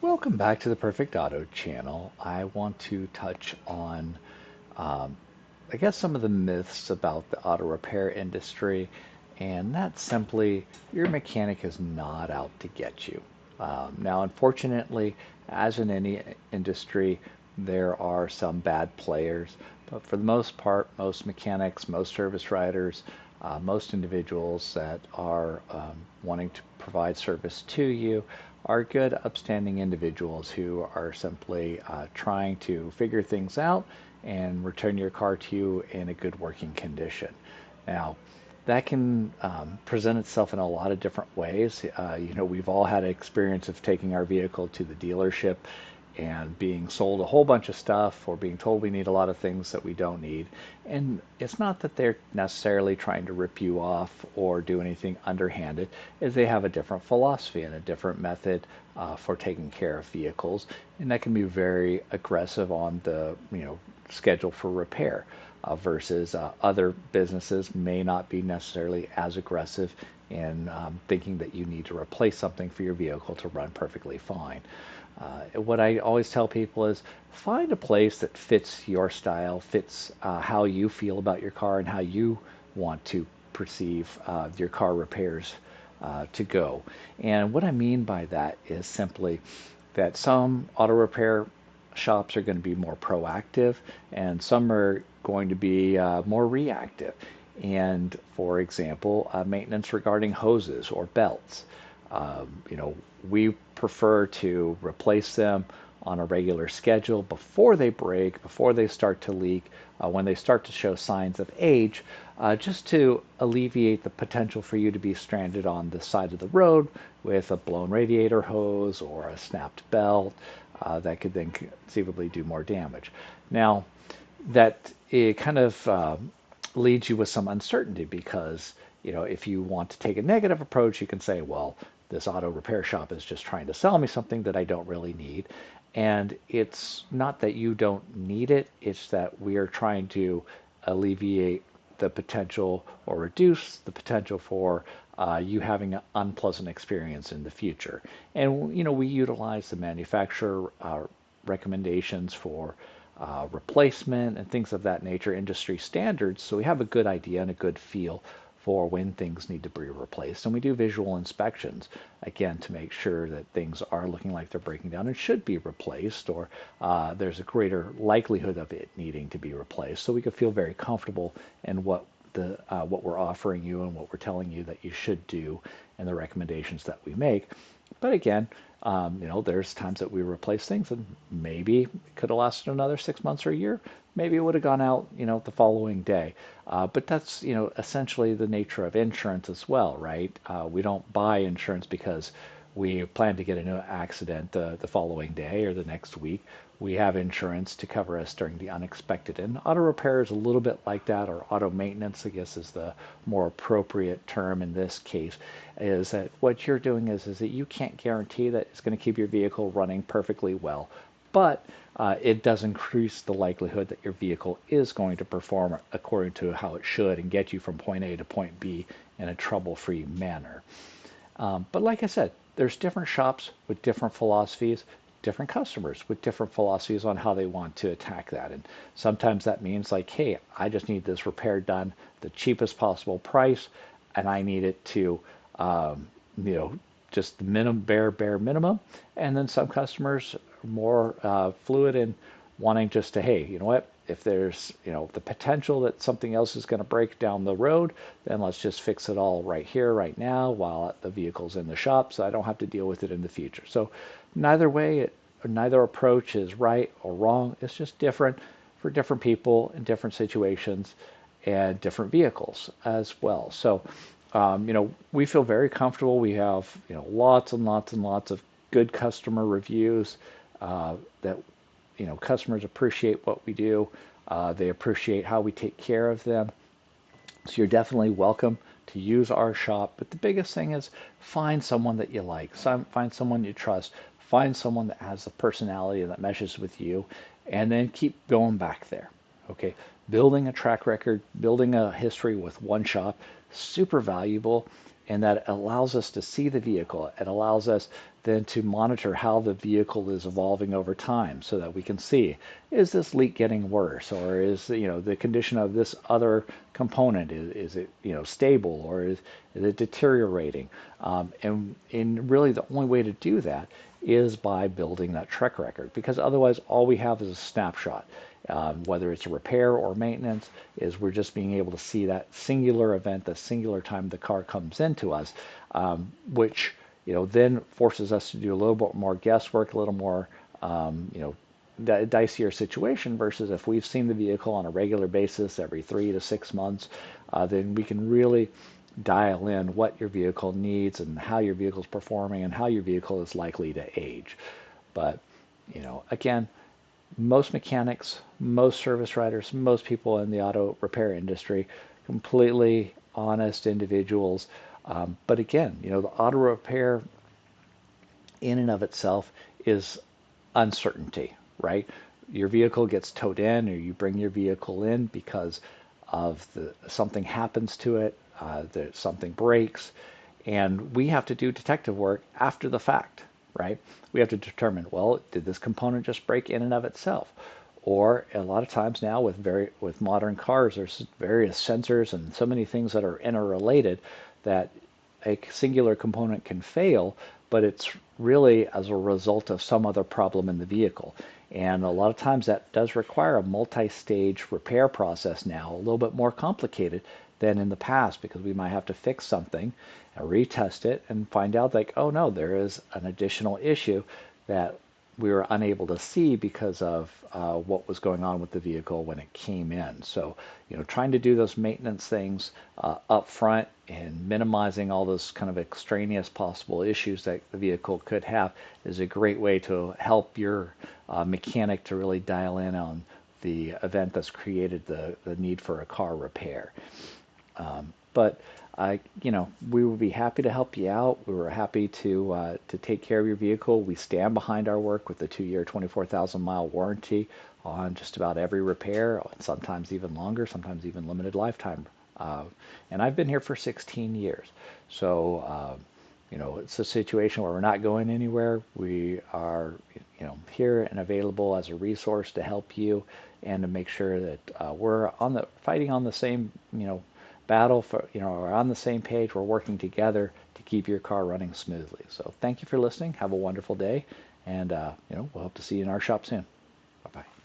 Welcome back to the Perfect Auto channel. I want to touch on, um, I guess, some of the myths about the auto repair industry, and that's simply your mechanic is not out to get you. Now, unfortunately, as in any industry, there are some bad players, but for the most part, most mechanics, most service writers, most individuals that are wanting to provide service to you are good, upstanding individuals who are simply trying to figure things out and return your car to you in a good working condition. Now, that can present itself in a lot of different ways. We've all had an experience of taking our vehicle to the dealership and being sold a whole bunch of stuff or being told we need a lot of things that we don't need. And it's not that they're necessarily trying to rip you off or do anything underhanded, is they have a different philosophy and a different method for taking care of vehicles, and that can be very aggressive on the schedule for repair versus other businesses may not be necessarily as aggressive in thinking that you need to replace something for your vehicle to run perfectly fine. What I always tell people is find a place that fits your style, fits how you feel about your car and how you want to perceive your car repairs to go. And what I mean by that is simply that some auto repair shops are going to be more proactive and some are going to be more reactive. And for example, maintenance regarding hoses or belts. We prefer to replace them on a regular schedule before they break, before they start to leak, when they start to show signs of age, just to alleviate the potential for you to be stranded on the side of the road with a blown radiator hose or a snapped belt that could then conceivably do more damage. Now, that it kind of leaves you with some uncertainty because, if you want to take a negative approach, you can say, well, this auto repair shop is just trying to sell me something that I don't really need. And it's not that you don't need it, it's that we are trying to alleviate the potential or reduce the potential for you having an unpleasant experience in the future. And, we utilize the manufacturer recommendations for replacement and things of that nature, industry standards, so we have a good idea and a good feel for when things need to be replaced. And we do visual inspections, again, to make sure that things are looking like they're breaking down and should be replaced, or there's a greater likelihood of it needing to be replaced. So we can feel very comfortable in what we're offering you and what we're telling you that you should do and the recommendations that we make. But again, there's times that we replace things and maybe it could have lasted another 6 months or a year. Maybe it would have gone out, the following day. But that's, essentially the nature of insurance as well, right? We don't buy insurance because we plan to get into an accident the following day or the next week. We have insurance to cover us during the unexpected. And auto repair is a little bit like that, or auto maintenance, I guess, is the more appropriate term in this case, is that what you're doing is that you can't guarantee that it's going to keep your vehicle running perfectly well, but it does increase the likelihood that your vehicle is going to perform according to how it should and get you from point A to point B in a trouble-free manner. But like I said, there's different shops with different philosophies, different customers with different philosophies on how they want to attack that. And sometimes that means like, hey, I just need this repair done the cheapest possible price, and I need it to, um, you know, just the minimum, bare minimum. And then some customers are more fluid in wanting just to, hey, you know what? If there's, the potential that something else is going to break down the road, then let's just fix it all right here, right now, while the vehicle's in the shop, so I don't have to deal with it in the future. So neither approach is right or wrong. It's just different for different people in different situations and different vehicles as well. So, we feel very comfortable. We have, lots and lots and lots of good customer reviews that customers appreciate what we do. They appreciate how we take care of them. So you're definitely welcome to use our shop. But the biggest thing is find someone that you like, find someone you trust, find someone that has the personality that meshes with you, and then keep going back there. Okay, building a track record, building a history with one shop, super valuable, and that allows us to see the vehicle. It allows us then to monitor how the vehicle is evolving over time so that we can see, is this leak getting worse, or is the condition of this other component, is it stable, or is it deteriorating? And really the only way to do that is by building that track record, because otherwise all we have is a snapshot. Whether it's a repair or maintenance, is we're just being able to see that singular event, the singular time the car comes into us, which then forces us to do a little bit more guesswork, a little more dicier situation, versus if we've seen the vehicle on a regular basis every 3 to 6 months, then we can really dial in what your vehicle needs and how your vehicle is performing and how your vehicle is likely to age. But again, most mechanics, most service writers, most people in the auto repair industry, completely honest individuals. But again, the auto repair in and of itself is uncertainty, right? Your vehicle gets towed in, or you bring your vehicle in because of something happens to it, something breaks, and we have to do detective work after the fact, right? We have to determine, well, did this component just break in and of itself? Or a lot of times now with modern cars, there's various sensors and so many things that are interrelated that a singular component can fail, but it's really as a result of some other problem in the vehicle. And a lot of times that does require a multi-stage repair process now, a little bit more complicated than in the past, because we might have to fix something and retest it and find out like, oh no, there is an additional issue that we were unable to see because of what was going on with the vehicle when it came in. So, trying to do those maintenance things up front and minimizing all those kind of extraneous possible issues that the vehicle could have is a great way to help your mechanic to really dial in on the event that's created the need for a car repair. But we would be happy to help you out. We were happy to take care of your vehicle. We stand behind our work with the 2-year, 24,000-mile warranty on just about every repair, sometimes even longer, sometimes even limited lifetime. And I've been here for 16 years. So, it's a situation where we're not going anywhere. We are, here and available as a resource to help you and to make sure that we're fighting on the same, battle for, are on the same page. We're working together to keep your car running smoothly. So thank you for listening. Have a wonderful day, and we'll hope to see you in our shop soon. Bye bye.